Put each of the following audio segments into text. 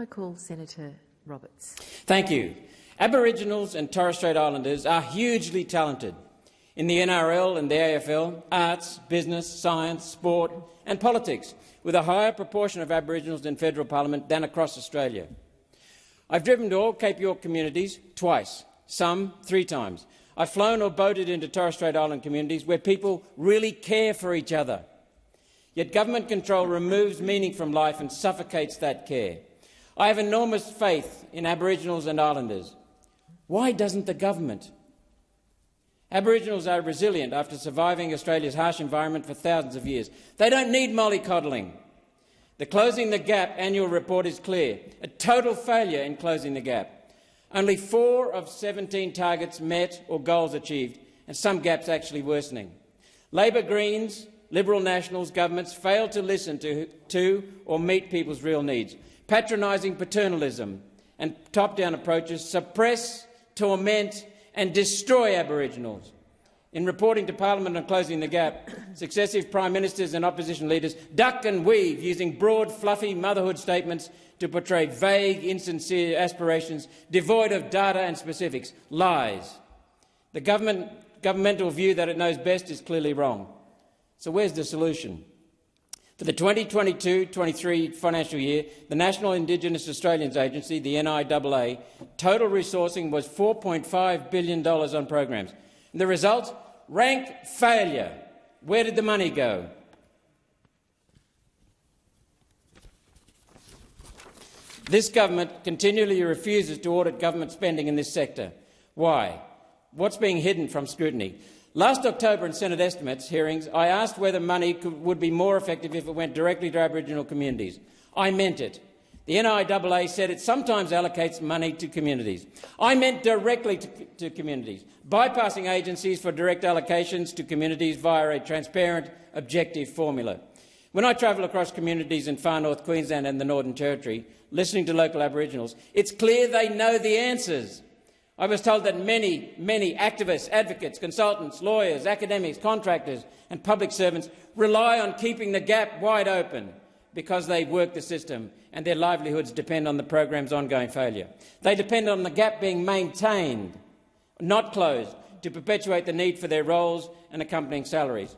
call Senator Roberts. Thank you. Aboriginals and Torres Strait Islanders are hugely talented in the NRL and the AFL, arts, business, science, sport and politics, with a higher proportion of Aboriginals in federal parliament than across Australia. I've driven to all Cape York communities twice, some 3 times. I've flown or boated into Torres Strait Island communities where people really care for each other. Yet government control removes meaning from life and suffocates that care. I have enormous faith in Aboriginals and Islanders. Why doesn't the government? Aboriginals are resilient after surviving Australia's harsh environment for thousands of years. They don't need mollycoddling. The Closing the Gap annual report is clear, a total failure in closing the gap. Only 4 of 17 targets met or goals achieved, and some gaps actually worsening. Labor, Greens, Liberal Nationals governments failed to listen to or meet people's real needs. Patronising paternalism and top-down approaches suppress, torment and destroy Aboriginals. In reporting to Parliament on closing the gap, successive Prime Ministers and opposition leaders duck and weave, using broad, fluffy motherhood statements to portray vague, insincere aspirations devoid of data and specifics. Lies. The governmental view that it knows best is clearly wrong. So where's the solution? For the 2022-23 financial year, the National Indigenous Australians Agency, the NIAA, total resourcing was $4.5 billion on programs. And the result? Rank failure. Where did the money go? This government continually refuses to audit government spending in this sector. Why? What's being hidden from scrutiny? Last October in Senate estimates hearings, I asked whether money would be more effective if it went directly to Aboriginal communities. I meant it. The NIAA said it sometimes allocates money to communities. I meant directly to communities, bypassing agencies for direct allocations to communities via a transparent, objective formula. When I travel across communities in far north Queensland and the Northern Territory, listening to local Aboriginals, it's clear they know the answers. I was told that many activists, advocates, consultants, lawyers, academics, contractors and public servants rely on keeping the gap wide open because they work the system and their livelihoods depend on the program's ongoing failure. They depend on the gap being maintained, not closed, to perpetuate the need for their roles and accompanying salaries.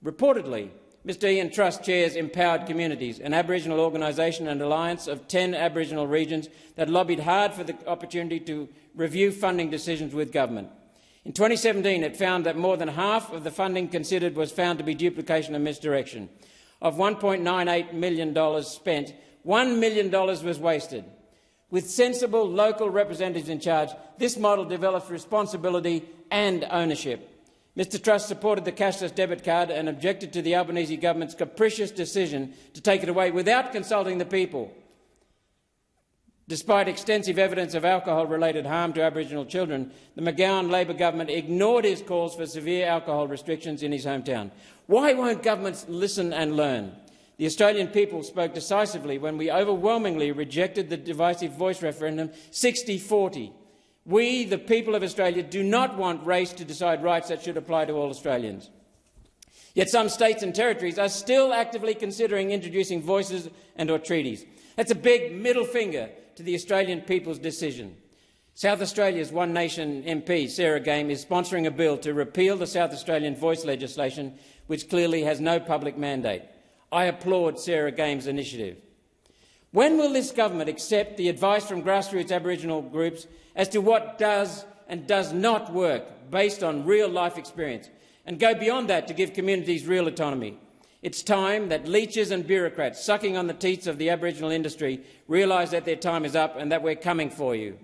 Reportedly, Mr Ian Trust chairs Empowered Communities, an Aboriginal organisation and alliance of 10 Aboriginal regions that lobbied hard for the opportunity to review funding decisions with government. In 2017, it found that more than half of the funding considered was found to be duplication and misdirection. Of $1.98 million spent, $1 million was wasted. With sensible local representatives in charge, this model develops responsibility and ownership. Mr Trust supported the cashless debit card and objected to the Albanese government's capricious decision to take it away without consulting the people. Despite extensive evidence of alcohol-related harm to Aboriginal children, the McGowan Labor government ignored his calls for severe alcohol restrictions in his hometown. Why won't governments listen and learn? The Australian people spoke decisively when we overwhelmingly rejected the divisive voice referendum 60-40. We, the people of Australia, do not want race to decide rights that should apply to all Australians. Yet some states and territories are still actively considering introducing voices and/or treaties. That's a big middle finger to the Australian people's decision. South Australia's One Nation MP, Sarah Game, is sponsoring a bill to repeal the South Australian voice legislation, which clearly has no public mandate. I applaud Sarah Game's initiative. When will this government accept the advice from grassroots Aboriginal groups as to what does and does not work based on real-life experience, and go beyond that to give communities real autonomy? It's time that leeches and bureaucrats sucking on the teats of the Aboriginal industry realise that their time is up and that we're coming for you.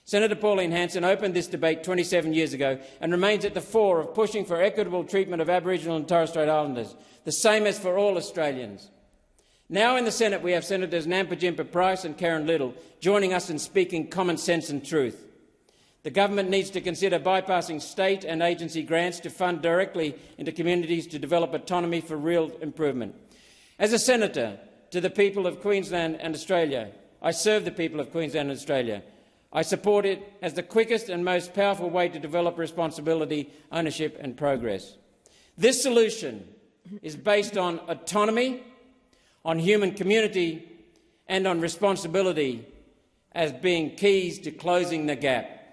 Senator Pauline Hanson opened this debate 27 years ago and remains at the fore of pushing for equitable treatment of Aboriginal and Torres Strait Islanders, the same as for all Australians. Now in the Senate we have Senators Nampa Jimpa Price and Karen Little joining us in speaking common sense and truth. The government needs to consider bypassing state and agency grants to fund directly into communities to develop autonomy for real improvement. As a senator to the people of Queensland and Australia, I serve the people of Queensland and Australia. I support it as the quickest and most powerful way to develop responsibility, ownership and progress. This solution is based on autonomy, on human community and on responsibility as being keys to closing the gap.